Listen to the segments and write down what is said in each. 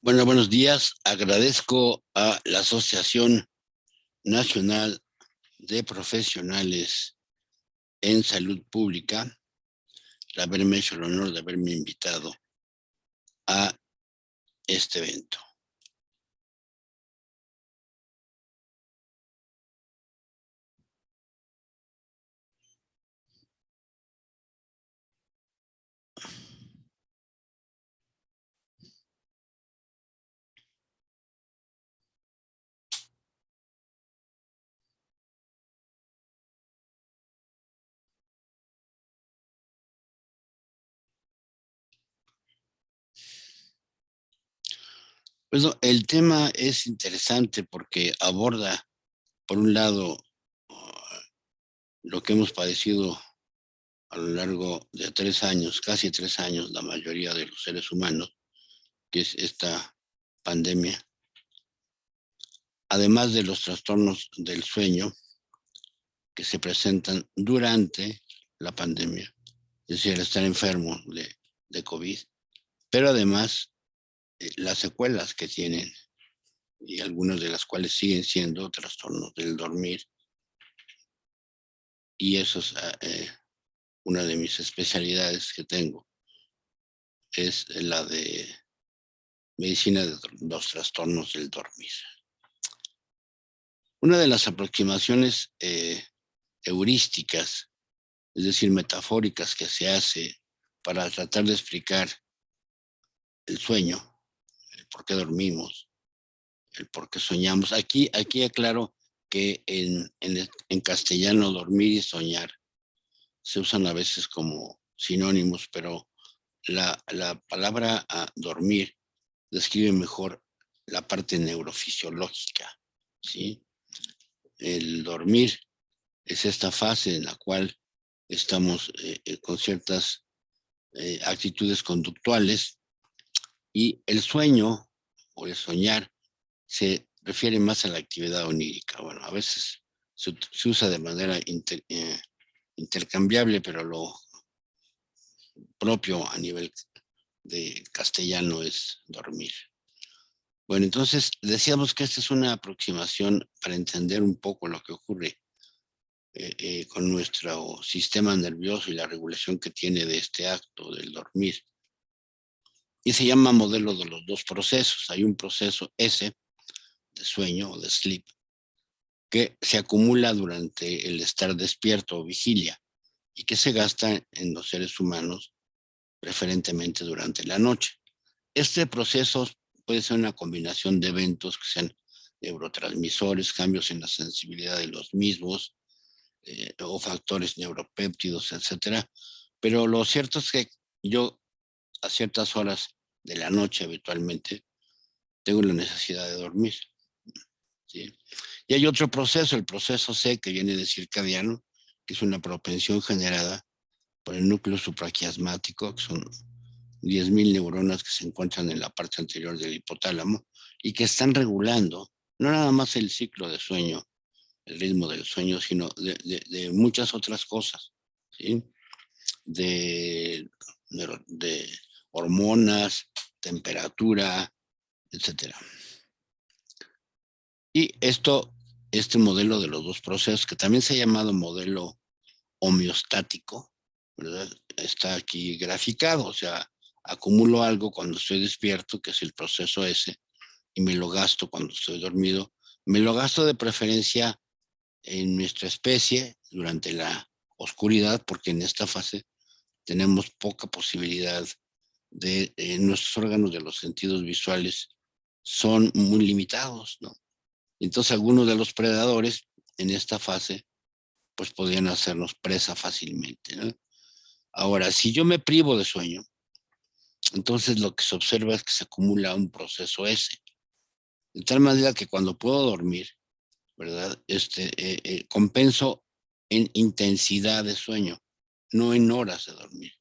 Bueno, buenos días. Agradezco a la Asociación Nacional de Profesionales en Salud Pública el haberme hecho el honor de haberme invitado a este evento. Pues no, el tema es interesante porque aborda, por un lado, lo que hemos padecido a lo largo de 3 años, casi 3 años, la mayoría de los seres humanos, que es esta pandemia, además de los trastornos del sueño que se presentan durante la pandemia, es decir, el estar enfermo de COVID, pero además las secuelas que tienen, y algunas de las cuales siguen siendo trastornos del dormir, y eso es una de mis especialidades que tengo, es la de medicina de los trastornos del dormir. Una de las aproximaciones heurísticas, es decir, metafóricas que se hace para tratar de explicar el sueño, el por qué dormimos, el por qué soñamos. Aquí aclaro que en castellano dormir y soñar se usan a veces como sinónimos, pero la palabra dormir describe mejor la parte neurofisiológica, ¿sí? El dormir es esta fase en la cual estamos con ciertas actitudes conductuales, y el sueño o el soñar se refiere más a la actividad onírica. Bueno, a veces se usa de manera intercambiable, pero lo propio a nivel de castellano es dormir. Bueno, entonces decíamos que esta es una aproximación para entender un poco lo que ocurre con nuestro sistema nervioso y la regulación que tiene de este acto del dormir. Y se llama modelo de los dos procesos. Hay un proceso S de sueño o de sleep que se acumula durante el estar despierto o vigilia y que se gasta en los seres humanos preferentemente durante la noche. Este proceso puede ser una combinación de eventos que sean neurotransmisores, cambios en la sensibilidad de los mismos, o factores neuropéptidos, etcétera. Pero lo cierto es que yo a ciertas horas de la noche habitualmente tengo la necesidad de dormir, ¿sí? Y hay otro proceso, el proceso C, que viene de circadiano, que es una propensión generada por el núcleo supraquiasmático, que son 10,000 neuronas que se encuentran en la parte anterior del hipotálamo y que están regulando no nada más el ciclo de sueño, el ritmo del sueño, sino de muchas otras cosas, ¿sí? De hormonas, temperatura, etcétera. Y este modelo de los dos procesos, que también se ha llamado modelo homeostático, ¿verdad? Está aquí graficado, o sea, acumulo algo cuando estoy despierto, que es el proceso S, y me lo gasto cuando estoy dormido. Me lo gasto de preferencia en nuestra especie durante la oscuridad, porque en esta fase tenemos poca posibilidad de nuestros órganos de los sentidos visuales son muy limitados, ¿no? Entonces algunos de los predadores en esta fase pues podrían hacernos presa fácilmente, ¿no? Ahora, si yo me privo de sueño, entonces lo que se observa es que se acumula un proceso S, de tal manera que cuando puedo dormir, ¿verdad? Compenso en intensidad de sueño, no en horas de dormir,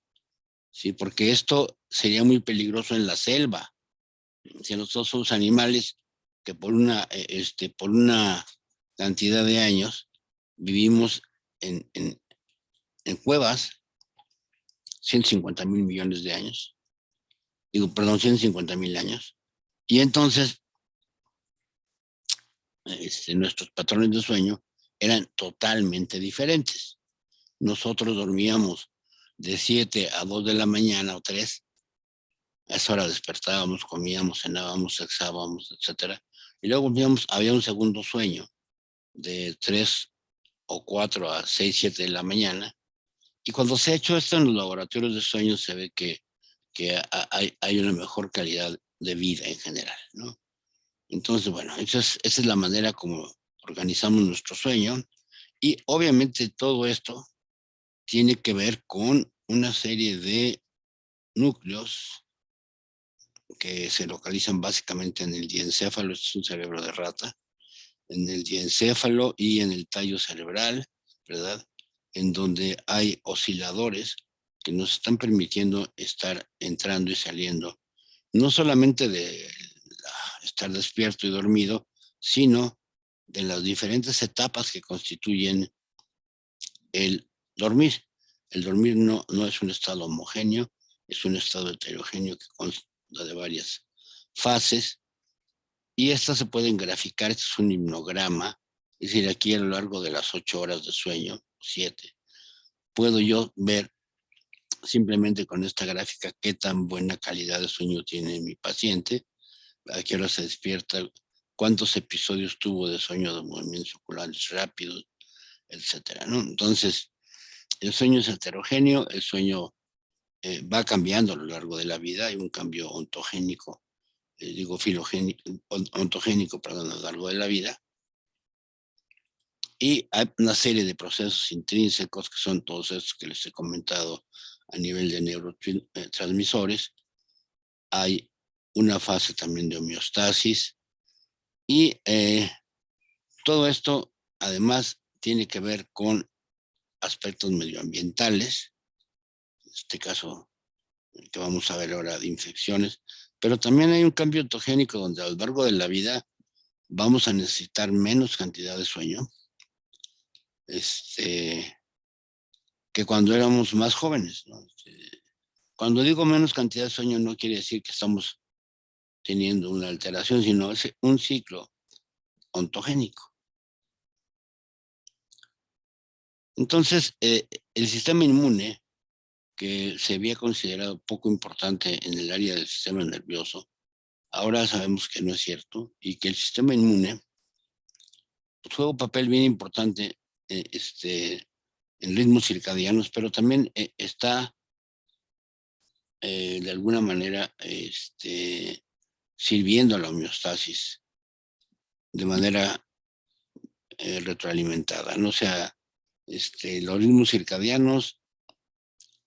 ¿sí? Porque esto sería muy peligroso en la selva. Si nosotros somos animales que por una cantidad de años vivimos en cuevas, 150,000 millones de años, digo, perdón, 150,000 años, Y entonces, nuestros patrones de sueño eran totalmente diferentes. Nosotros dormíamos de 7 a 2 de la mañana o 3. A esa hora despertábamos, comíamos, cenábamos, sexábamos, etcétera. Y luego había un segundo sueño de 3 o 4 a 6, 7 de la mañana. Y cuando se ha hecho esto en los laboratorios de sueño, se ve que hay una mejor calidad de vida en general, ¿no? Entonces, bueno, esa es la manera como organizamos nuestro sueño. Y obviamente todo esto tiene que ver con una serie de núcleos que se localizan básicamente en el diencéfalo, este es un cerebro de rata, en el diencéfalo y en el tallo cerebral, ¿verdad? En donde hay osciladores que nos están permitiendo estar entrando y saliendo, no solamente de estar despierto y dormido, sino de las diferentes etapas que constituyen el dormir. El dormir no es un estado homogéneo, es un estado heterogéneo que consta de varias fases y estas se pueden graficar. Este es un himnograma, es decir, aquí a lo largo de las 8 horas de sueño, 7, puedo yo ver simplemente con esta gráfica qué tan buena calidad de sueño tiene mi paciente, a qué hora se despierta, cuántos episodios tuvo de sueño de movimientos oculares rápidos, etcétera, ¿no? Entonces, el sueño es heterogéneo, el sueño va cambiando a lo largo de la vida, hay un cambio ontogénico, ontogénico, perdón, a lo largo de la vida, y hay una serie de procesos intrínsecos que son todos estos que les he comentado a nivel de neurotransmisores. Hay una fase también de homeostasis y todo esto además tiene que ver con aspectos medioambientales, en este caso que vamos a ver ahora de infecciones, pero también hay un cambio ontogénico donde a lo largo de la vida vamos a necesitar menos cantidad de sueño que cuando éramos más jóvenes, ¿no? Cuando digo menos cantidad de sueño no quiere decir que estamos teniendo una alteración, sino es un ciclo ontogénico. Entonces, el sistema inmune, que se había considerado poco importante en el área del sistema nervioso, ahora sabemos que no es cierto y que el sistema inmune pues, juega un papel bien importante en ritmos circadianos, pero también está de alguna manera sirviendo a la homeostasis de manera retroalimentada, ¿no? O sea, los ritmos circadianos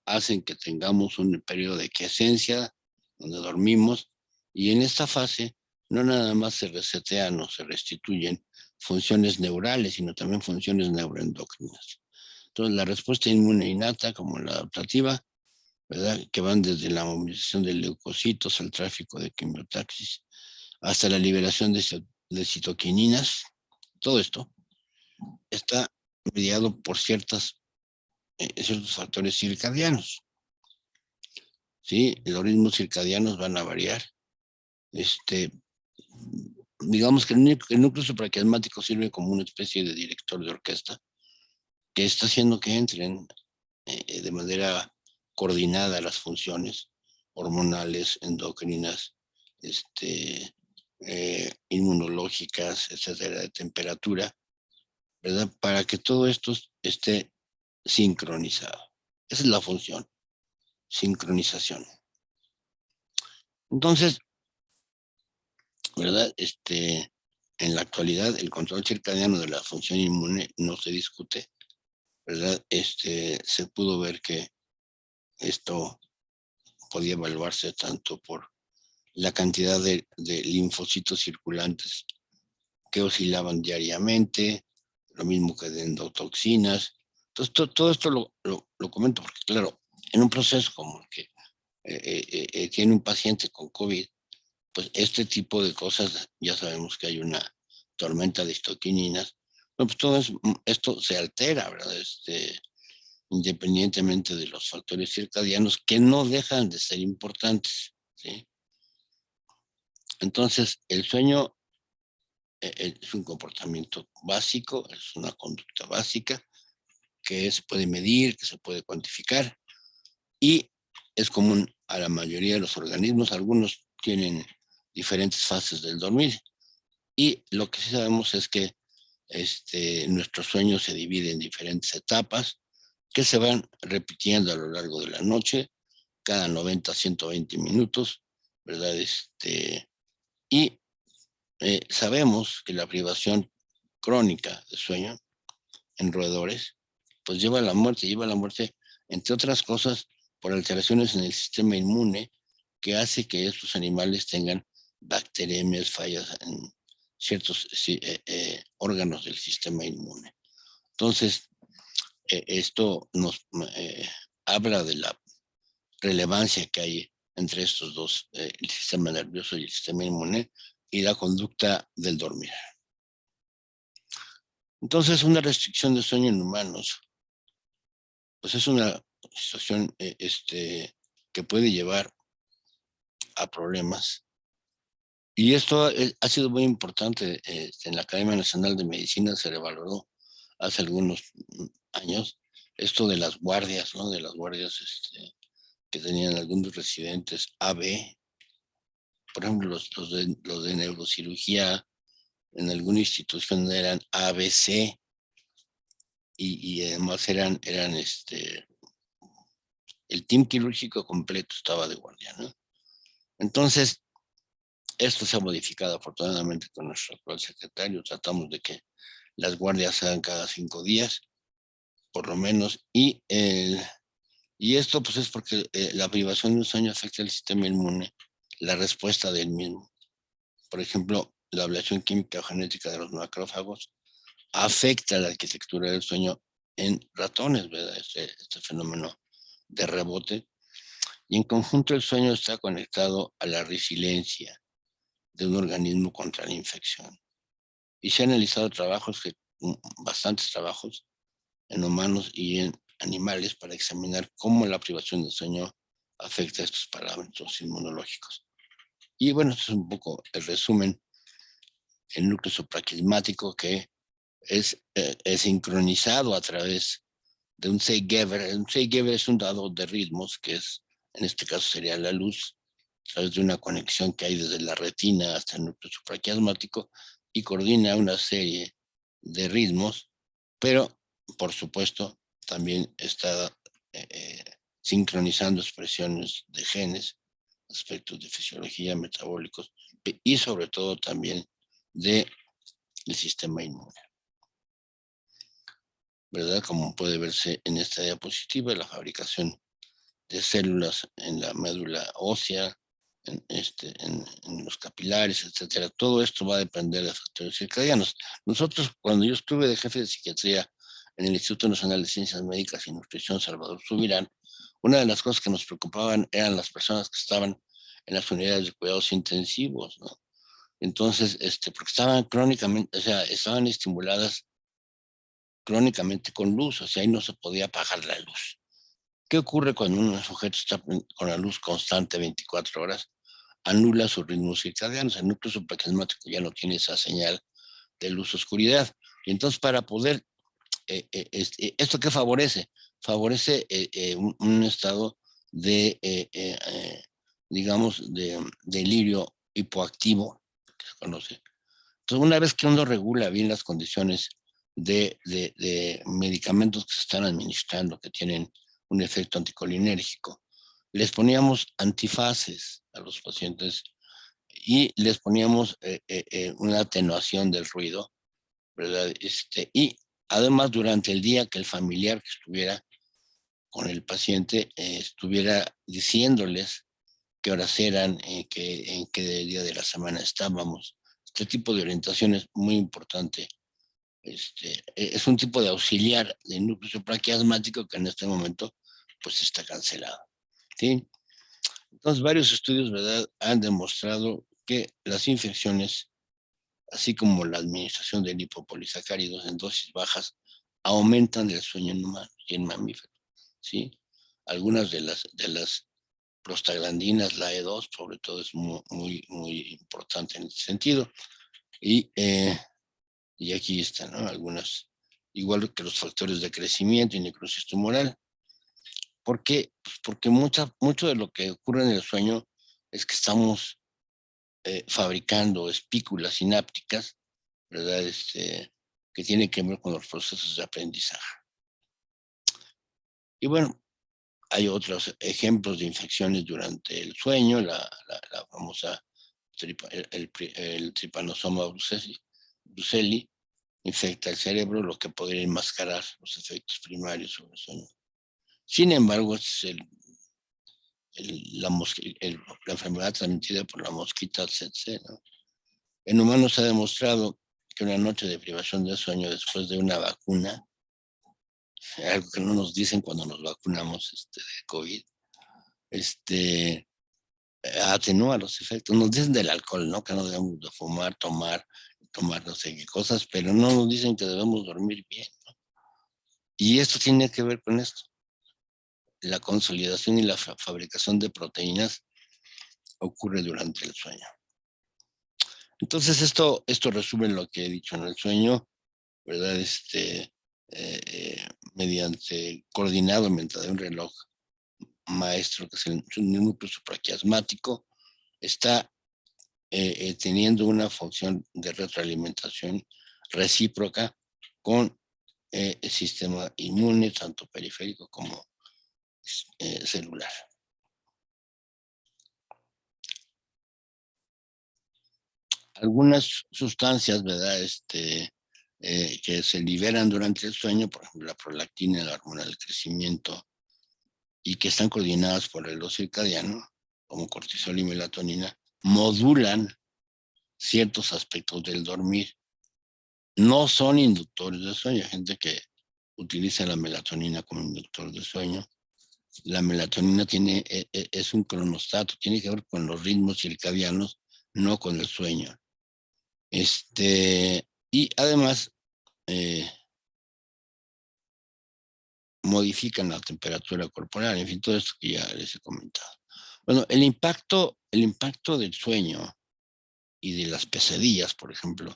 hacen que tengamos un periodo de quiescencia donde dormimos y en esta fase no nada más se resetean o se restituyen funciones neurales, sino también funciones neuroendocrinas. Entonces, la respuesta inmune innata como la adaptativa, ¿verdad? Que van desde la movilización de leucocitos al tráfico de quimiotaxis hasta la liberación de citoquininas, todo esto está mediado por ciertos factores circadianos. ¿Sí? Los ritmos circadianos van a variar. Digamos que el núcleo supraquiasmático sirve como una especie de director de orquesta que está haciendo que entren de manera coordinada las funciones hormonales, endocrinas, inmunológicas, etcétera, de temperatura, ¿verdad? Para que todo esto esté sincronizado. Esa es la función, sincronización. Entonces, ¿verdad? En la actualidad, el control circadiano de la función inmune no se discute, ¿verdad? Se pudo ver que esto podía evaluarse tanto por la cantidad de linfocitos circulantes que oscilaban diariamente, lo mismo que de endotoxinas. Entonces, todo esto lo comento porque, claro, en un proceso como el que tiene un paciente con COVID, pues este tipo de cosas, ya sabemos que hay una tormenta de histoquininas, pues todo esto se altera, ¿verdad? Independientemente de los factores circadianos que no dejan de ser importantes, ¿sí? Entonces, el sueño es un comportamiento básico, es una conducta básica que se puede medir, que se puede cuantificar y es común a la mayoría de los organismos. Algunos tienen diferentes fases del dormir y lo que sí sabemos es que nuestro sueño se divide en diferentes etapas que se van repitiendo a lo largo de la noche, cada 90 a 120 minutos, ¿verdad? Y sabemos que la privación crónica de sueño en roedores, pues lleva a la muerte, entre otras cosas, por alteraciones en el sistema inmune que hace que estos animales tengan bacterias, fallas en ciertos órganos del sistema inmune. Entonces, esto nos habla de la relevancia que hay entre estos dos, el sistema nervioso y el sistema inmune, y la conducta del dormir. Entonces, una restricción de sueño en humanos, pues es una situación que puede llevar a problemas. Y esto ha sido muy importante. En la Academia Nacional de Medicina se revaloró hace algunos años esto de las guardias, ¿no? De las guardias que tenían algunos residentes AB, por ejemplo, los de neurocirugía en alguna institución eran ABC y además eran el team quirúrgico completo estaba de guardia, ¿no? Entonces, esto se ha modificado afortunadamente con nuestro actual secretario. Tratamos de que las guardias sean cada 5 días, por lo menos, y esto pues es porque la privación de un sueño afecta el sistema inmune, la respuesta del mismo. Por ejemplo, la ablación química o genética de los macrófagos afecta la arquitectura del sueño en ratones, ¿verdad? Este fenómeno de rebote. Y en conjunto el sueño está conectado a la resiliencia de un organismo contra la infección. Y se han analizado bastantes trabajos en humanos y en animales para examinar cómo la privación de sueño afecta a estos parámetros inmunológicos. Y bueno, esto es un poco el resumen. El núcleo supraquiasmático que es sincronizado a través de un Seygeber. Un Seygeber es un dador de ritmos, que en este caso sería la luz, a través de una conexión que hay desde la retina hasta el núcleo supraquiasmático y coordina una serie de ritmos, pero por supuesto también está sincronizando expresiones de genes, aspectos de fisiología, metabólicos y sobre todo también del sistema inmune. ¿Verdad? Como puede verse en esta diapositiva, la fabricación de células en la médula ósea, en los capilares, etcétera. Todo esto va a depender de factores circadianos. Nosotros, cuando yo estuve de jefe de psiquiatría en el Instituto Nacional de Ciencias Médicas y Nutrición Salvador Subirán, una de las cosas que nos preocupaban eran las personas que estaban en las unidades de cuidados intensivos, ¿no? Entonces, porque estaban crónicamente, o sea, estaban estimuladas crónicamente con luz, o sea, ahí no se podía apagar la luz. ¿Qué ocurre cuando un sujeto está con la luz constante 24 horas? Anula sus ritmos circadianos. El núcleo supraquiasmático ya no tiene esa señal de luz-oscuridad. Y entonces, para poder, ¿esto qué favorece? Favorece un estado de, digamos, de delirio hipoactivo, que se conoce. Entonces, una vez que uno regula bien las condiciones de medicamentos que se están administrando, que tienen un efecto anticolinérgico, les poníamos antifases a los pacientes y les poníamos una atenuación del ruido, ¿verdad? Y además durante el día que el familiar que estuviera con el paciente estuviera diciéndoles qué horas eran, en qué día de la semana estábamos. Este tipo de orientación es muy importante. Es un tipo de auxiliar de núcleo supraquiasmático que en este momento pues está cancelado. ¿Sí? Entonces, varios estudios, ¿verdad?, han demostrado que las infecciones, así como la administración de lipopolisacáridos en dosis bajas, aumentan el sueño en humanos y en mamíferos. ¿Sí? Algunas de las prostaglandinas, la E2, sobre todo, es muy importante en ese sentido. Y aquí están, ¿no? Algunas, igual que los factores de crecimiento y necrosis tumoral. ¿Por qué? Pues porque mucho de lo que ocurre en el sueño es que estamos fabricando espículas sinápticas, ¿verdad? Que tienen que ver con los procesos de aprendizaje. Y bueno, hay otros ejemplos de infecciones durante el sueño, la famosa el Trypanosoma bruceli infecta el cerebro, lo que podría enmascarar los efectos primarios sobre el sueño. Sin embargo, es la enfermedad transmitida por la mosquita tsetse, ¿no? En humanos se ha demostrado que una noche de privación de sueño después de una vacuna, algo que no nos dicen cuando nos vacunamos de COVID, atenúa los efectos. Nos dicen del alcohol, ¿no? Que no debemos de fumar, tomar no sé qué cosas, pero no nos dicen que debemos dormir bien, ¿no? Y esto tiene que ver con esto. La consolidación y la fabricación de proteínas ocurre durante el sueño. Entonces, esto resume lo que he dicho en el sueño, ¿verdad? Mediante coordinado mediante un reloj maestro, que es el núcleo supraquiasmático, está teniendo una función de retroalimentación recíproca con el sistema inmune, tanto periférico como celular. Algunas sustancias, ¿verdad? Que se liberan durante el sueño, por ejemplo, la prolactina, la hormona del crecimiento, y que están coordinadas por el reloj circadiano, como cortisol y melatonina, modulan ciertos aspectos del dormir. No son inductores de sueño. Hay gente que utiliza la melatonina como inductor de sueño. La melatonina es un cronostato, tiene que ver con los ritmos circadianos, no con el sueño. Y además modifican la temperatura corporal, en fin, todo esto que ya les he comentado. Bueno, el impacto del sueño y de las pesadillas, por ejemplo,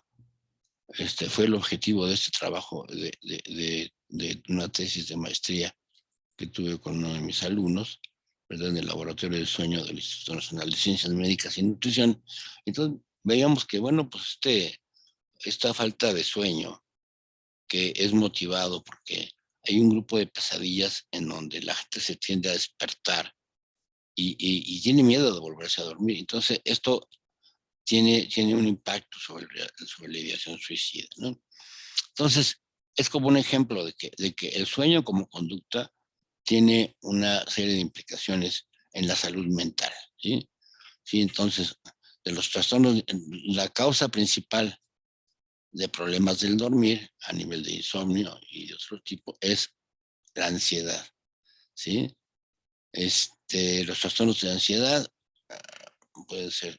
fue el objetivo de este trabajo de una tesis de maestría que tuve con uno de mis alumnos, ¿verdad? En el Laboratorio del Sueño del Instituto Nacional de Ciencias Médicas y Nutrición. Entonces, veíamos que, bueno, pues esta falta de sueño, que es motivado porque hay un grupo de pesadillas en donde la gente se tiende a despertar y tiene miedo de volverse a dormir. Entonces, esto tiene un impacto sobre la ideación suicida, ¿no? Entonces, es como un ejemplo de que el sueño como conducta tiene una serie de implicaciones en la salud mental, ¿sí? Sí, entonces, de los trastornos, la causa principal de problemas del dormir a nivel de insomnio y de otro tipo es la ansiedad, ¿sí? Los trastornos de ansiedad pueden ser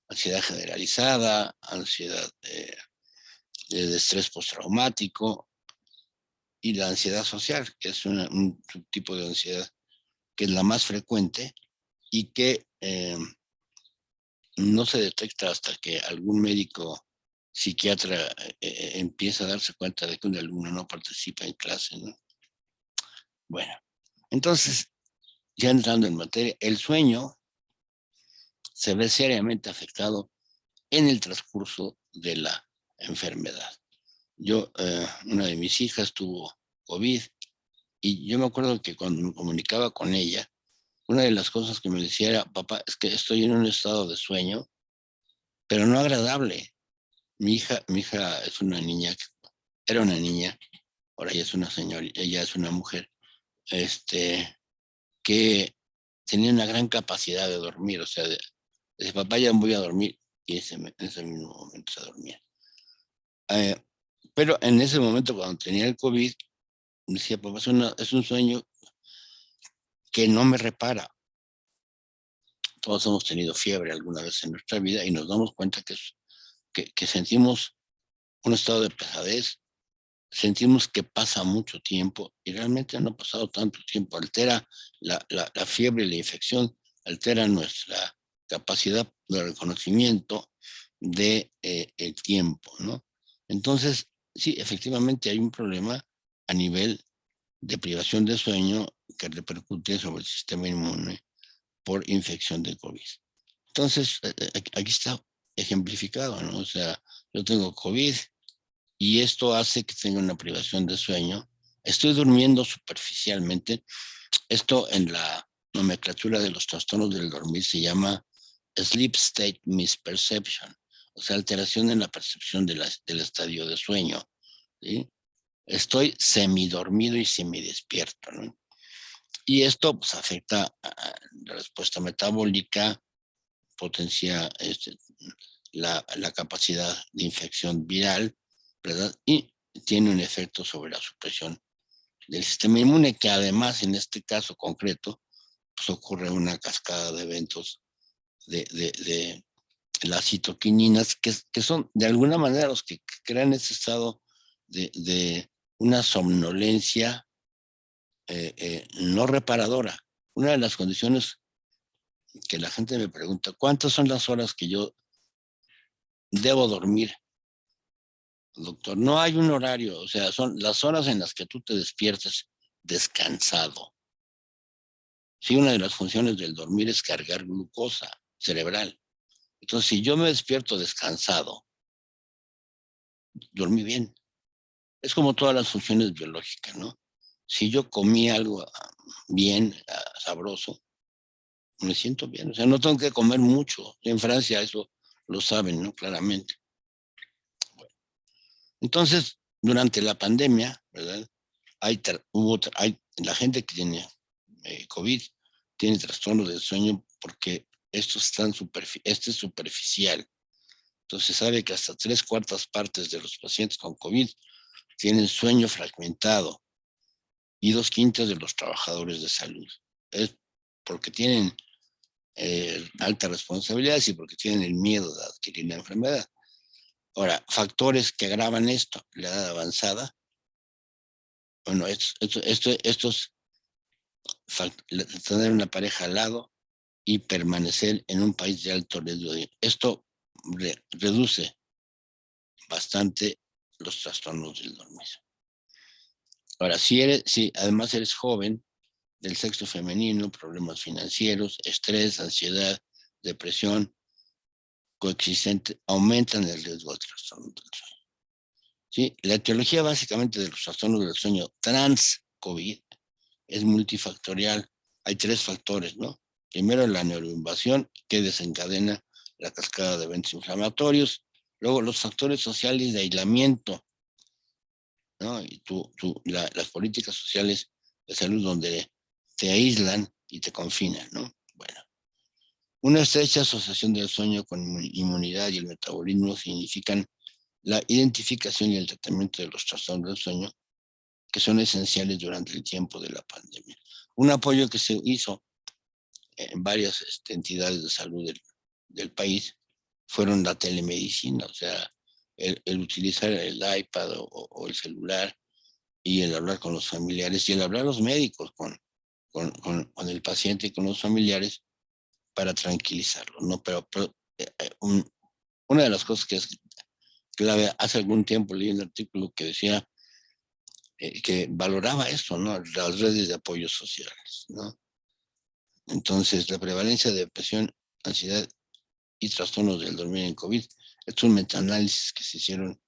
ansiedad generalizada, ansiedad de estrés postraumático y la ansiedad social, que es un subtipo de ansiedad que es la más frecuente y que no se detecta hasta que algún médico psiquiatra empieza a darse cuenta de que un alumno no participa en clase, ¿no? Bueno, entonces, ya entrando en materia, el sueño se ve seriamente afectado en el transcurso de la enfermedad. Una de mis hijas tuvo COVID y yo me acuerdo que cuando me comunicaba con ella, una de las cosas que me decía era: papá, es que estoy en un estado de sueño, pero no agradable. Mi hija es una niña, era una niña, ahora ella es una señora, ella es una mujer, que tenía una gran capacidad de dormir, o sea, dice: papá, ya voy a dormir, y en ese mismo momento se dormía. Pero en ese momento, cuando tenía el COVID, me decía: papá, es un sueño que no me repara. Todos hemos tenido fiebre alguna vez en nuestra vida y nos damos cuenta que sentimos un estado de pesadez, sentimos que pasa mucho tiempo y realmente no ha pasado tanto tiempo. Altera la fiebre y la infección, altera nuestra capacidad de reconocimiento de el tiempo, ¿no? Entonces, sí, efectivamente hay un problema a nivel de privación de sueño que repercute sobre el sistema inmune por infección de COVID. Entonces, aquí está ejemplificado, ¿no? O sea, yo tengo COVID y esto hace que tenga una privación de sueño. Estoy durmiendo superficialmente. Esto en la nomenclatura de los trastornos del dormir se llama sleep state misperception, o sea, alteración en la percepción del estadio de sueño, ¿sí? Estoy semidormido y semidespierto, ¿no? Y esto pues, afecta a la respuesta metabólica, potencia la capacidad de infección viral, ¿verdad? Y tiene un efecto sobre la supresión del sistema inmune, que además en este caso concreto, pues ocurre una cascada de eventos de las citoquininas, que son de alguna manera los que crean ese estado de una somnolencia no reparadora. Una de las condiciones que la gente me pregunta, ¿cuántas son las horas que yo debo dormir? Doctor, no hay un horario, o sea, son las horas en las que tú te despiertas descansado. Sí, una de las funciones del dormir es cargar glucosa cerebral. Entonces, si yo me despierto descansado, dormí bien. Es como todas las funciones biológicas, ¿no? Si yo comí algo bien, sabroso, me siento bien. O sea, no tengo que comer mucho. En Francia eso lo saben, ¿no? Claramente. Bueno, entonces, durante la pandemia, ¿verdad? La gente que tiene COVID tiene trastorno del sueño porque este es superficial. Entonces, sabe que hasta 3/4 de los pacientes con COVID tienen sueño fragmentado y 2/5 de los trabajadores de salud. Es porque tienen alta responsabilidad y porque tienen el miedo de adquirir la enfermedad. Ahora, factores que agravan esto, la edad avanzada, bueno, estos tener una pareja al lado y permanecer en un país de alto riesgo. Esto reduce bastante los trastornos del dormir. Ahora, si además eres joven, del sexo femenino, problemas financieros, estrés, ansiedad, depresión coexistente, aumentan el riesgo de trastornos del sueño. ¿Sí? La etiología básicamente de los trastornos del sueño trans-COVID es multifactorial. Hay 3 factores, ¿no? Primero, la neuroinvasión, que desencadena la cascada de eventos inflamatorios. Luego, los factores sociales de aislamiento, ¿no? Y las políticas sociales de salud donde te aíslan y te confinan, ¿no? Bueno, una estrecha asociación del sueño con inmunidad y el metabolismo significan la identificación y el tratamiento de los trastornos del sueño que son esenciales durante el tiempo de la pandemia. Un apoyo que se hizo en varias entidades de salud del país fueron la telemedicina, o sea, el utilizar el iPad o el celular y el hablar con los familiares y el hablar a los médicos con el paciente y con los familiares para tranquilizarlo, ¿no? Pero una de las cosas que es clave, hace algún tiempo leí un artículo que decía que valoraba esto, ¿no? Las redes de apoyo sociales, ¿no? Entonces, la prevalencia de depresión, ansiedad y trastornos del dormir en COVID, es un metaanálisis que se hicieron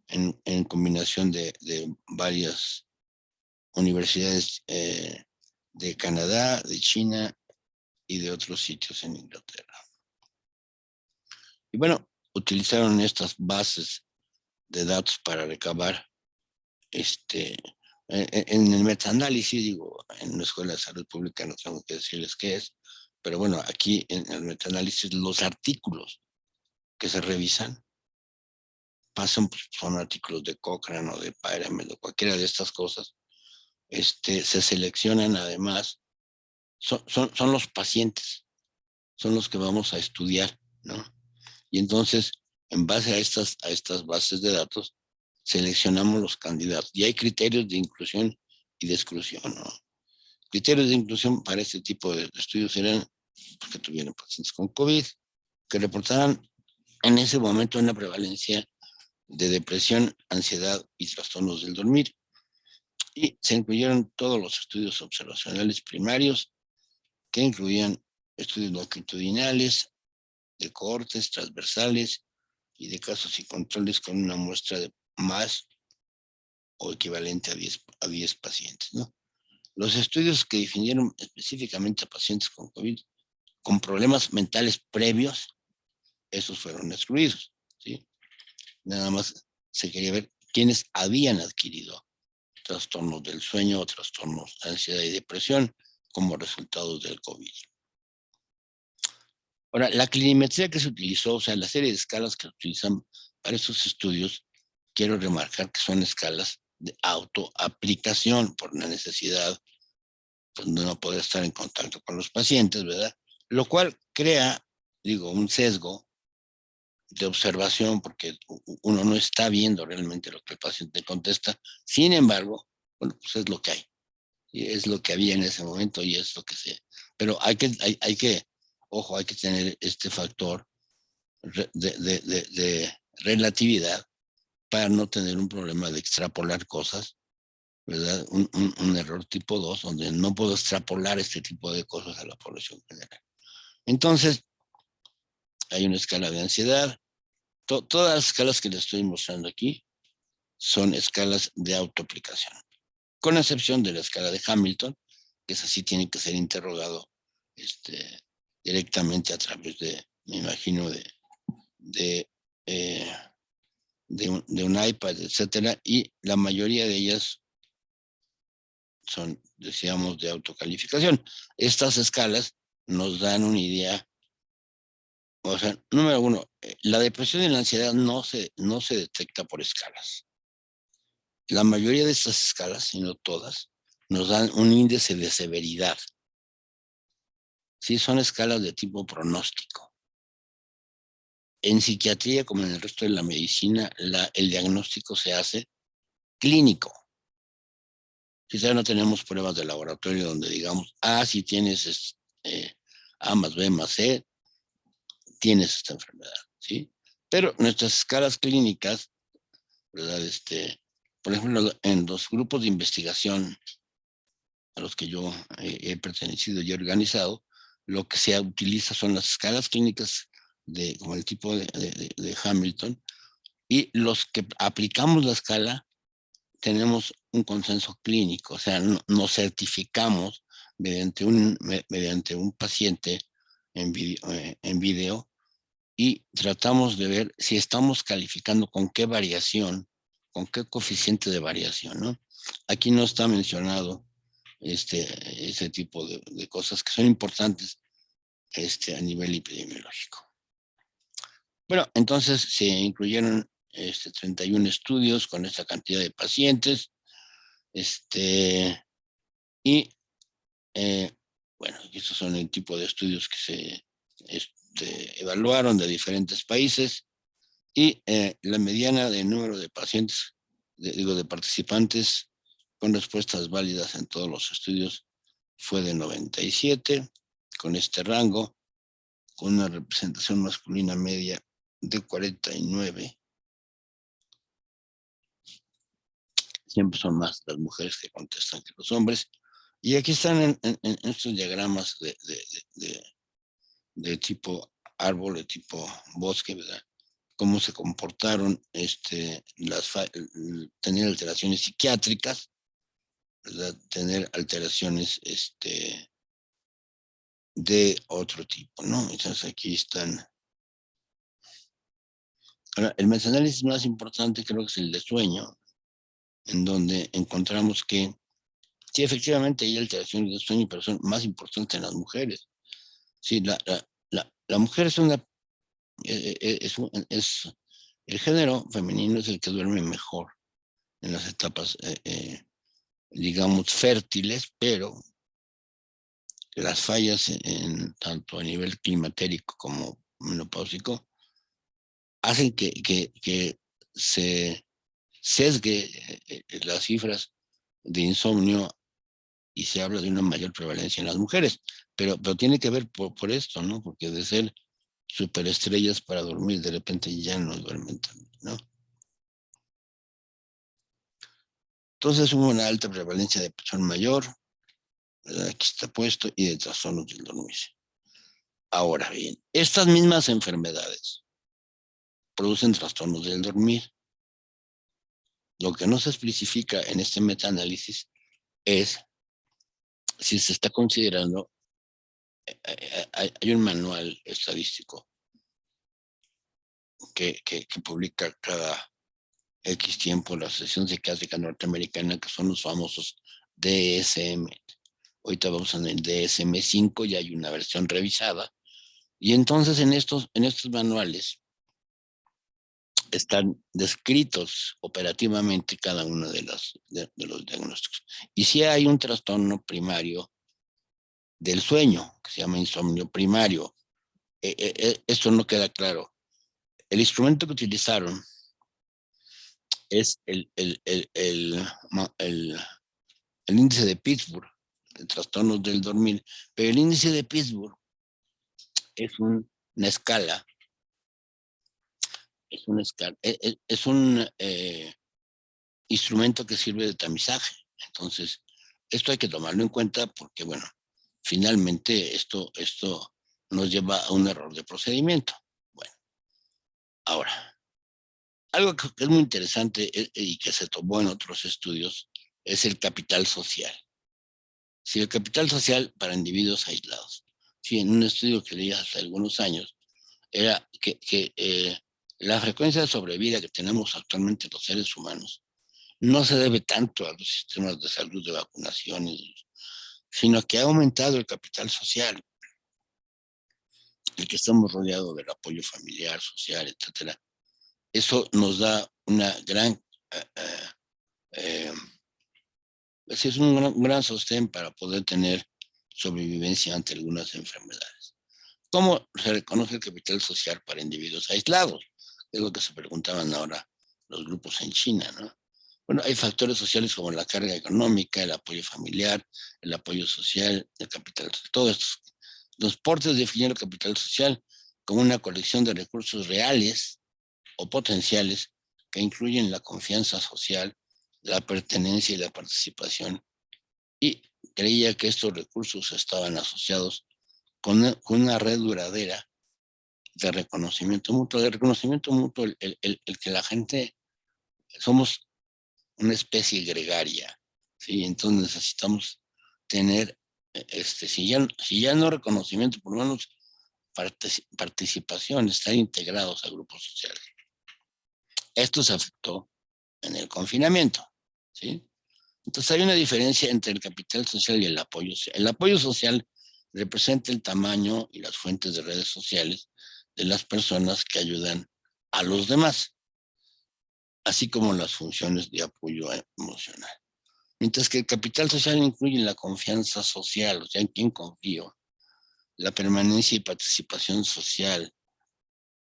en combinación de varias universidades de Canadá, de China y de otros sitios en Inglaterra. Y bueno, utilizaron estas bases de datos para recabar en el metaanálisis, digo, en la Escuela de Salud Pública no tengo que decirles qué es, pero bueno, aquí en el metaanálisis los artículos que se revisan pasan, pues, son artículos de Cochrane o de Pyramid o cualquiera de estas cosas, se seleccionan además, son los pacientes, son los que vamos a estudiar, ¿no? Y entonces, en base a estas bases de datos, seleccionamos los candidatos. Y hay criterios de inclusión y de exclusión, ¿no? Criterios de inclusión para este tipo de estudios eran que tuvieran pacientes con COVID, que reportaran en ese momento una prevalencia de depresión, ansiedad y trastornos del dormir. Y se incluyeron todos los estudios observacionales primarios, que incluían estudios longitudinales, de cohortes transversales y de casos y controles con una muestra de más o equivalente a 10 pacientes, ¿no? Los estudios que definieron específicamente a pacientes con COVID con problemas mentales previos, esos fueron excluidos, ¿sí? Nada más se quería ver quiénes habían adquirido trastornos del sueño o trastornos de ansiedad y depresión como resultado del COVID. Ahora, la clinimetría que se utilizó, o sea, la serie de escalas que se utilizan para estos estudios, quiero remarcar que son escalas de autoaplicación por la necesidad pues, de no poder estar en contacto con los pacientes, ¿verdad? Lo cual crea, digo, un sesgo de observación porque uno no está viendo realmente lo que el paciente contesta. Sin embargo, bueno, pues es lo que hay. Y es lo que había en ese momento y es lo que se... Pero hay que, ojo, hay que tener este factor de relatividad para no tener un problema de extrapolar cosas, ¿verdad? Un error tipo 2 donde no puedo extrapolar este tipo de cosas a la población general. Entonces, hay una escala de ansiedad. Todas las escalas que les estoy mostrando aquí son escalas de autoaplicación, con excepción de la escala de Hamilton, que es así, tiene que ser interrogado directamente a través de, me imagino, de, eh, de un iPad, etcétera, y la mayoría de ellas son, decíamos, de autocalificación. Estas escalas nos dan una idea, o sea, número uno, la depresión y la ansiedad no se detecta por escalas. La mayoría de estas escalas, si no todas, nos dan un índice de severidad. Sí, son escalas de tipo pronóstico. En psiquiatría, como en el resto de la medicina, el diagnóstico se hace clínico. Quizá no tenemos pruebas de laboratorio donde digamos, si tienes A más B más C, tienes esta enfermedad, ¿sí? Pero nuestras escalas clínicas, ¿verdad? Por ejemplo, en los grupos de investigación a los que yo he pertenecido y he organizado, lo que se utiliza son las escalas clínicas como el tipo de Hamilton, y los que aplicamos la escala tenemos un consenso clínico, o sea, nos certificamos mediante un paciente en video y tratamos de ver si estamos calificando con qué variación, con qué coeficiente de variación, ¿no? Aquí no está mencionado ese tipo de cosas que son importantes a nivel epidemiológico. Bueno, entonces se incluyeron 31 estudios con esta cantidad de pacientes, y bueno, estos son el tipo de estudios que se evaluaron de diferentes países y la mediana de número de pacientes, de participantes con respuestas válidas en todos los estudios fue de 97, con este rango, con una representación masculina media de 49. Siempre son más las mujeres que contestan que los hombres. Y aquí están en estos diagramas de tipo árbol, de tipo bosque, ¿verdad? Cómo se comportaron, tener alteraciones psiquiátricas, ¿verdad? Tener alteraciones de otro tipo, ¿no? Entonces aquí están. Ahora, el metaanálisis más importante creo que es el de sueño, en donde encontramos que sí, efectivamente hay alteraciones de sueño, pero son más importantes en las mujeres. Sí, la mujer es una, es el género femenino es el que duerme mejor en las etapas, digamos, fértiles, pero las fallas tanto a nivel climatérico como menopáusico hacen que se sesgue las cifras de insomnio y se habla de una mayor prevalencia en las mujeres, pero tiene que ver por esto, ¿no? Porque de ser superestrellas para dormir, de repente ya no duermen también, ¿no? Entonces hubo una alta prevalencia de persona mayor, ¿verdad? Aquí está puesto, y de trastornos del dormir. Ahora bien, estas mismas enfermedades producen trastornos del dormir. Lo que no se especifica en este metaanálisis es si se está considerando, hay un manual estadístico que publica cada X tiempo la Asociación Psiquiátrica Norteamericana, que son los famosos DSM. Ahorita vamos en el DSM-5, ya hay una versión revisada. Y entonces en estos manuales están descritos operativamente cada uno de los diagnósticos. Y si hay un trastorno primario del sueño, que se llama insomnio primario. Esto no queda claro. El instrumento que utilizaron es el índice de Pittsburgh, de trastornos del dormir, pero el índice de Pittsburgh es una escala, es un instrumento que sirve de tamizaje. Entonces, esto hay que tomarlo en cuenta porque, bueno, finalmente esto nos lleva a un error de procedimiento. Bueno, ahora, algo que es muy interesante y que se tomó en otros estudios es el capital social. Si el capital social para individuos aislados. Sí, en un estudio que leí hace algunos años, era que la frecuencia de sobrevida que tenemos actualmente los seres humanos no se debe tanto a los sistemas de salud de vacunaciones, sino que ha aumentado el capital social, el que estamos rodeados del apoyo familiar, social, etcétera. Eso nos da una gran, es un gran sostén para poder tener sobrevivencia ante algunas enfermedades. ¿Cómo se reconoce el capital social para individuos aislados? Es lo que se preguntaban ahora los grupos en China, ¿no? Bueno, hay factores sociales como la carga económica, el apoyo familiar, el apoyo social, el capital social. Todo esto. Los portes definen el capital social como una colección de recursos reales o potenciales que incluyen la confianza social, la pertenencia y la participación. Y creía que estos recursos estaban asociados con una red duradera de reconocimiento mutuo. De reconocimiento mutuo, el que la gente somos una especie gregaria, ¿sí? Entonces necesitamos tener, si ya no reconocimiento, por lo menos participación, estar integrados a grupos sociales. Esto se afectó en el confinamiento, ¿sí? Entonces hay una diferencia entre el capital social y el apoyo social. El apoyo social representa el tamaño y las fuentes de redes sociales de las personas que ayudan a los demás, así como las funciones de apoyo emocional. Mientras que el capital social incluye la confianza social, o sea, en quién confío, la permanencia y participación social.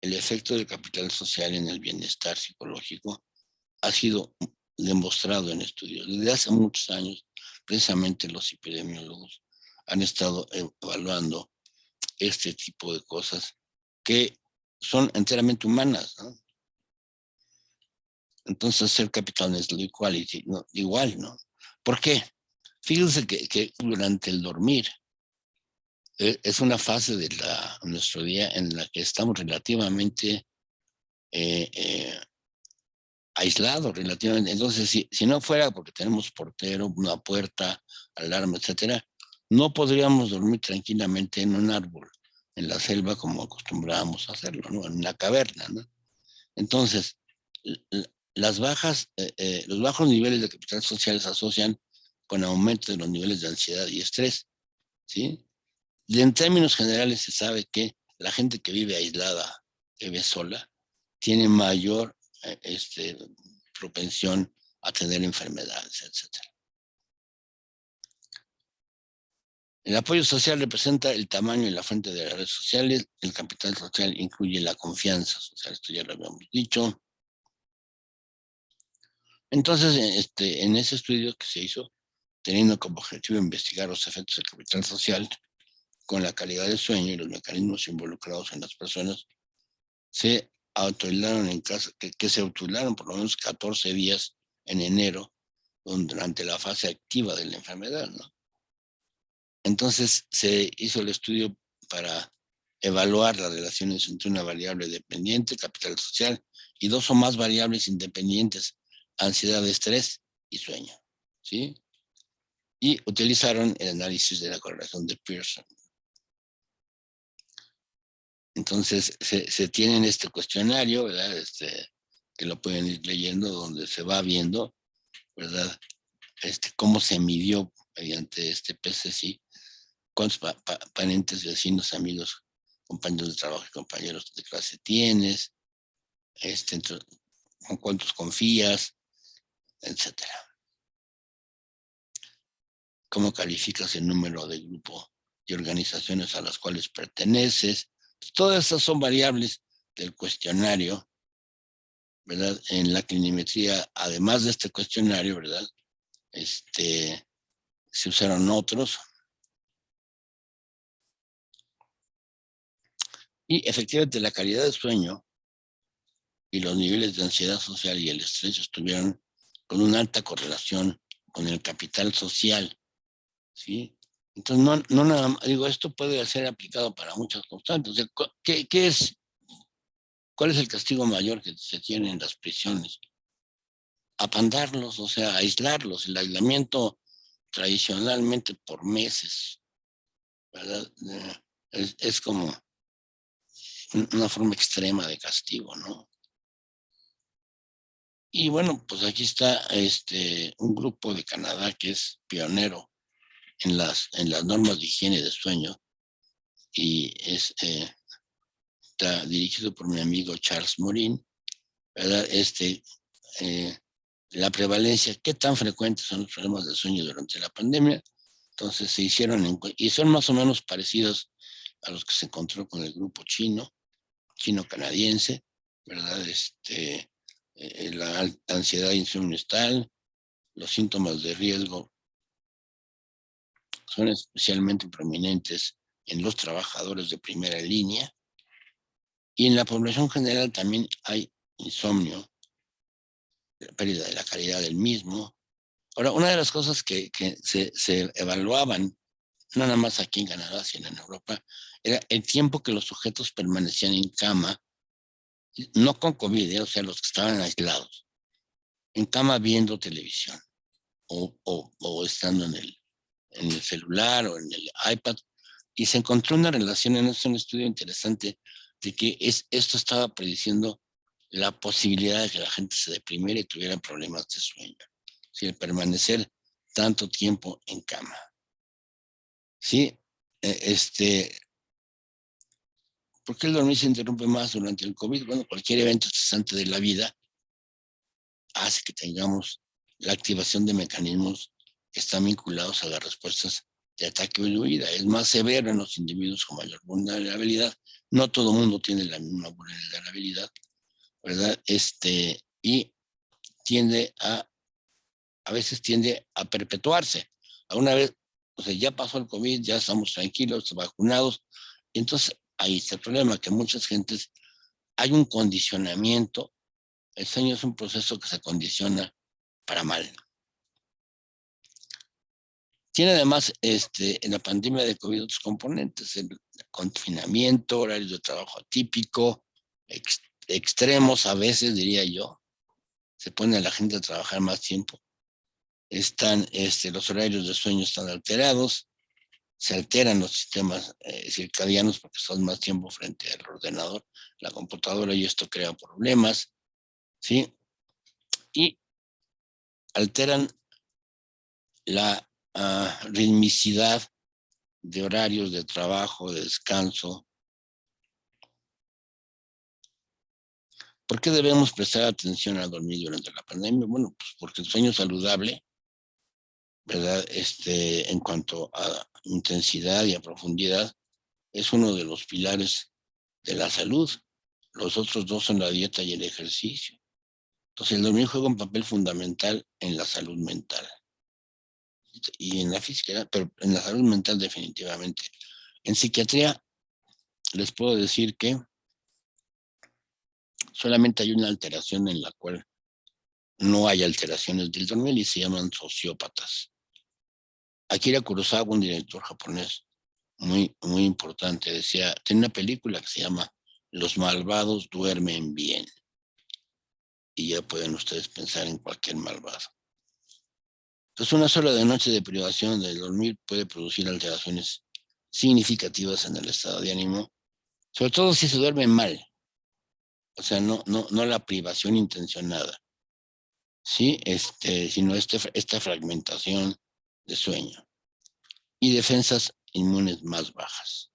El efecto del capital social en el bienestar psicológico ha sido demostrado en estudios. Desde hace muchos años, precisamente los epidemiólogos han estado evaluando este tipo de cosas que son enteramente humanas, ¿no? Entonces, ser capital es equality, ¿no? Igual, ¿no? ¿Por qué? Fíjense que durante el dormir es una fase de nuestro día en la que estamos relativamente aislados, relativamente. Entonces, si no fuera porque tenemos portero, una puerta, alarma, etcétera, no podríamos dormir tranquilamente en un árbol, en la selva, como acostumbrábamos a hacerlo, ¿no? En una caverna, ¿no? Entonces, los bajos niveles de capital social se asocian con aumento de los niveles de ansiedad y estrés, ¿sí? Y en términos generales se sabe que la gente que vive aislada, que vive sola, tiene mayor propensión a tener enfermedades, etc. El apoyo social representa el tamaño y la fuente de las redes sociales. El capital social incluye la confianza social, esto ya lo habíamos dicho. Entonces, en ese estudio que se hizo, teniendo como objetivo investigar los efectos del capital social con la calidad del sueño y los mecanismos involucrados en las personas, se autoaislaron en casa, que se autoaislaron por lo menos 14 días en enero durante la fase activa de la enfermedad, ¿no? Entonces se hizo el estudio para evaluar las relaciones entre una variable dependiente, capital social, y dos o más variables independientes, ansiedad, estrés y sueño, ¿sí? Y utilizaron el análisis de la correlación de Pearson. Entonces se tienen este cuestionario, ¿verdad? Que lo pueden ir leyendo, donde se va viendo, ¿verdad? Cómo se midió mediante este PCC, cuántos parientes, vecinos, amigos, compañeros de trabajo y compañeros de clase tienes, con cuántos confías, etcétera. Cómo calificas el número de grupo y organizaciones a las cuales perteneces. Todas esas son variables del cuestionario, ¿verdad? En la clinimetría, además de este cuestionario, ¿verdad? Se usaron otros. Y efectivamente la calidad de sueño y los niveles de ansiedad social y el estrés estuvieron con una alta correlación con el capital social, ¿sí? Entonces, no nada más, digo, esto puede ser aplicado para muchas constantes. O sea, ¿cuál es el castigo mayor que se tiene en las prisiones? Apandarlos, o sea, aislarlos, el aislamiento tradicionalmente por meses, ¿verdad? Es como una forma extrema de castigo, ¿no? Y bueno, pues aquí está un grupo de Canadá que es pionero en las normas de higiene de sueño y está dirigido por mi amigo Charles Morin, ¿verdad? La prevalencia, qué tan frecuentes son los problemas de sueño durante la pandemia. Entonces se hicieron, y son más o menos parecidos a los que se encontró con el grupo chino-canadiense, ¿verdad? La ansiedad e insomnio tal, los síntomas de riesgo son especialmente prominentes en los trabajadores de primera línea y en la población general también hay insomnio, pérdida de la calidad del mismo. Ahora, una de las cosas que se evaluaban, no nada más aquí en Canadá, sino en Europa, era el tiempo que los sujetos permanecían en cama, no con COVID, o sea, los que estaban aislados, en cama viendo televisión o estando en el celular o en el iPad, y se encontró una relación, en un estudio interesante, de que esto estaba prediciendo la posibilidad de que la gente se deprimiera y tuviera problemas de sueño, ¿sí? El permanecer tanto tiempo en cama. ¿Sí? ¿Por qué el dormir se interrumpe más durante el COVID? Bueno, cualquier evento estresante de la vida hace que tengamos la activación de mecanismos que están vinculados a las respuestas de ataque o de huida. Es más severo en los individuos con mayor vulnerabilidad. No todo el mundo tiene la misma vulnerabilidad, ¿verdad? Y a veces tiende a perpetuarse. A una vez, o sea, ya pasó el COVID, ya estamos tranquilos, vacunados. Entonces, ahí está el problema, que muchas gentes, hay un condicionamiento. El sueño es un proceso que se condiciona para mal. Tiene además en la pandemia de COVID otros componentes, el confinamiento, horarios de trabajo atípico, extremos a veces, diría yo. Se pone a la gente a trabajar más tiempo. Los horarios de sueño están alterados, se alteran los sistemas circadianos porque son más tiempo frente al ordenador, la computadora, y esto crea problemas, ¿sí? Y alteran la ritmicidad de horarios de trabajo, de descanso. ¿Por qué debemos prestar atención al dormir durante la pandemia? Bueno, pues porque el sueño saludable, ¿verdad? En cuanto a intensidad y a profundidad, es uno de los pilares de la salud. Los otros dos son la dieta y el ejercicio. Entonces, el dormir juega un papel fundamental en la salud mental. y en la física, pero en la salud mental definitivamente. En psiquiatría les puedo decir que solamente hay una alteración en la cual no hay alteraciones del dormir y se llaman sociópatas. Akira Kurosawa, un director japonés muy importante, decía, tiene una película que se llama Los malvados duermen bien. Y ya pueden ustedes pensar en cualquier malvado. Entonces, una sola noche de privación del dormir puede producir alteraciones significativas en el estado de ánimo, sobre todo si se duerme mal, o sea, no la privación intencionada, ¿sí? Sino esta fragmentación de sueño y defensas inmunes más bajas.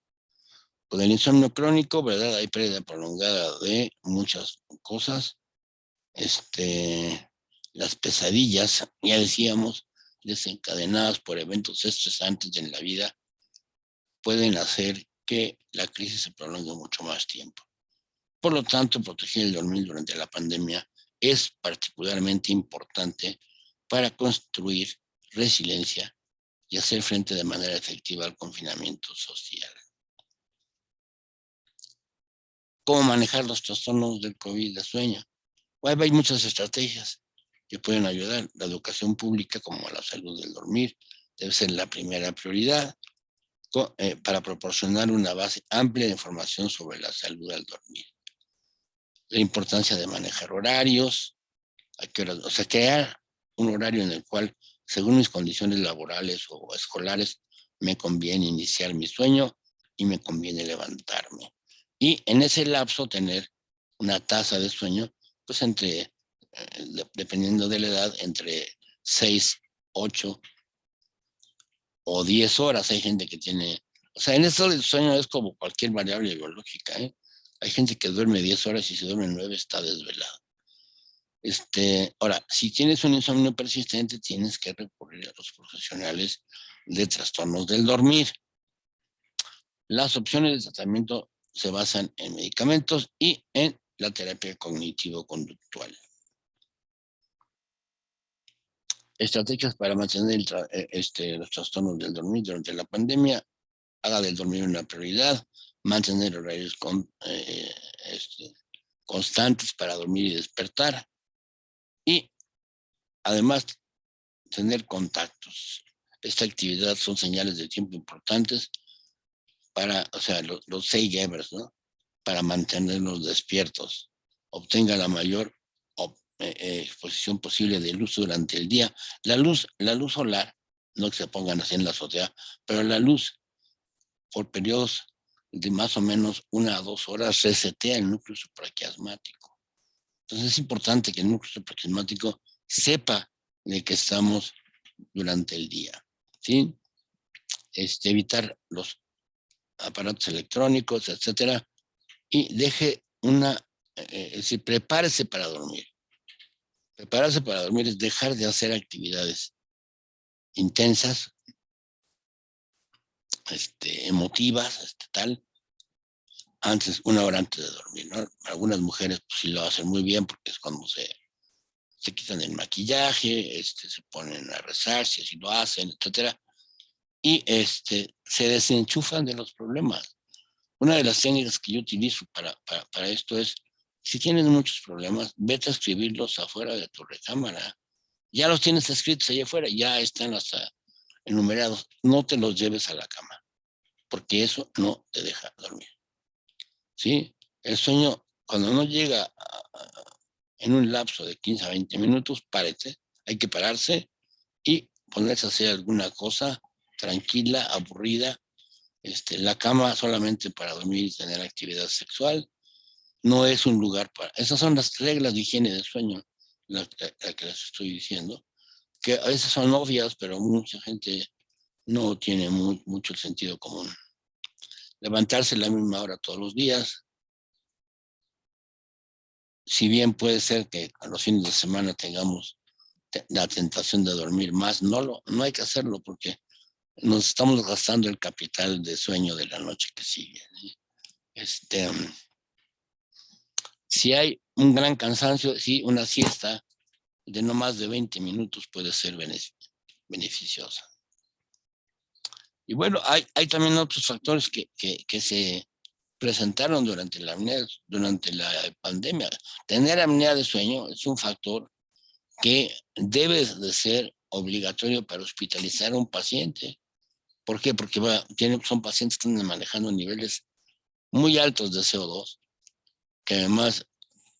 Con el insomnio crónico, ¿verdad? Hay pérdida prolongada de muchas cosas. Las pesadillas, ya decíamos, desencadenadas por eventos estresantes en la vida, pueden hacer que la crisis se prolongue mucho más tiempo. Por lo tanto, proteger el dormir durante la pandemia es particularmente importante para construir resiliencia y hacer frente de manera efectiva al confinamiento social. ¿Cómo manejar los trastornos del COVID de sueño? Hay muchas estrategias que pueden ayudar. La educación pública, como la salud del dormir, debe ser la primera prioridad para proporcionar una base amplia de información sobre la salud al dormir. La importancia de manejar horarios, o sea, crear un horario en el cual, según mis condiciones laborales o escolares, me conviene iniciar mi sueño y me conviene levantarme. Y en ese lapso tener una tasa de sueño, pues dependiendo de la edad, entre 6, 8 o 10 horas. Hay gente que tiene, o sea, en esto del sueño es como cualquier variable biológica, ¿eh? Hay gente que duerme 10 horas y si duerme 9 está desvelado. Ahora, si tienes un insomnio persistente, tienes que recurrir a los profesionales de trastornos del dormir. Las opciones de tratamiento se basan en medicamentos y en la terapia cognitivo-conductual. Estrategias para mantener los trastornos del dormir durante la pandemia. Haga del dormir una prioridad. Mantener horarios constantes para dormir y despertar. Y además tener contactos. Esta actividad son señales de tiempo importantes para, o sea, los 6 Gebers, ¿no? Para mantenernos despiertos. Obtenga la mayor exposición posible de luz durante el día. La luz solar, no que se pongan así en la azotea, pero la luz por periodos de más o menos 1 a 2 horas resetea el núcleo supraquiasmático. Entonces es importante que el núcleo supraquiasmático sepa de que estamos durante el día, ¿sí? Evitar los aparatos electrónicos, etcétera, y deje es decir, prepárese para dormir. Prepararse para dormir es dejar de hacer actividades intensas, emotivas, tal, antes, 1 hora antes de dormir, ¿no? Algunas mujeres pues, sí lo hacen muy bien porque es cuando se quitan el maquillaje, se ponen a rezar, si así lo hacen, etcétera, y se desenchufan de los problemas. Una de las técnicas que yo utilizo para esto es, si tienes muchos problemas, vete a escribirlos afuera de tu recámara. Ya los tienes escritos allá afuera, ya están hasta enumerados. No te los lleves a la cama, porque eso no te deja dormir. ¿Sí? El sueño, cuando no llega en un lapso de 15 a 20 minutos, párate. Hay que pararse y ponerse a hacer alguna cosa tranquila, aburrida. La cama solamente para dormir y tener actividad sexual. No es un lugar para... Esas son las reglas de higiene del sueño, la que les estoy diciendo, que a veces son obvias, pero mucha gente no tiene mucho el sentido común. Levantarse a la misma hora todos los días. Si bien puede ser que a los fines de semana tengamos la tentación de dormir más, no hay que hacerlo porque nos estamos gastando el capital de sueño de la noche que sigue. Si hay un gran cansancio, sí, una siesta de no más de 20 minutos puede ser beneficiosa. Y bueno, hay también otros factores que se presentaron durante durante la pandemia. Tener apnea de sueño es un factor que debe de ser obligatorio para hospitalizar a un paciente. ¿Por qué? Porque son pacientes que están manejando niveles muy altos de CO2, que además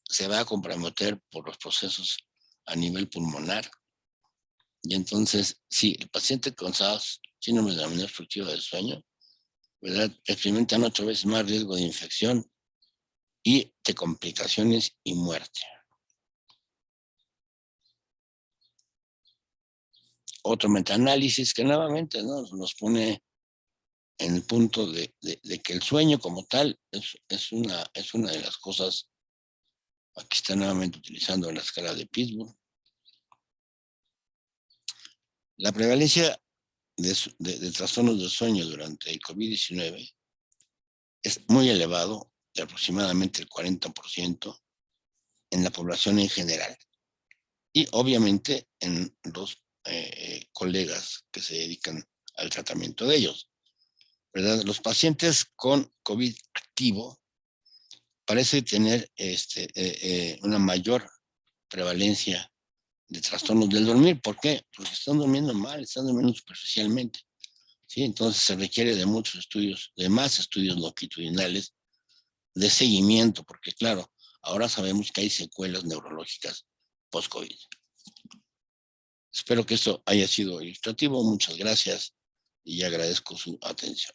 se va a comprometer por los procesos a nivel pulmonar. Y entonces, sí, el paciente con SARS, síndrome de apnea obstructiva del sueño, ¿verdad?, experimentan 8 veces más riesgo de infección y de complicaciones y muerte. Otro metaanálisis que nuevamente, ¿no?, nos pone en el punto de que el sueño como tal es una de las cosas. Aquí está nuevamente utilizando la escala de Pittsburgh. La prevalencia de trastornos del sueño durante el COVID-19 es muy elevado, de aproximadamente el 40% en la población en general. Y obviamente en los colegas que se dedican al tratamiento de ellos, ¿verdad? Los pacientes con COVID activo parece tener una mayor prevalencia de trastornos del dormir. ¿Por qué? Porque están durmiendo mal, están durmiendo superficialmente, ¿sí? Entonces se requiere de muchos estudios, de más estudios longitudinales de seguimiento, porque claro, ahora sabemos que hay secuelas neurológicas post-COVID. Espero que esto haya sido ilustrativo. Muchas gracias y agradezco su atención.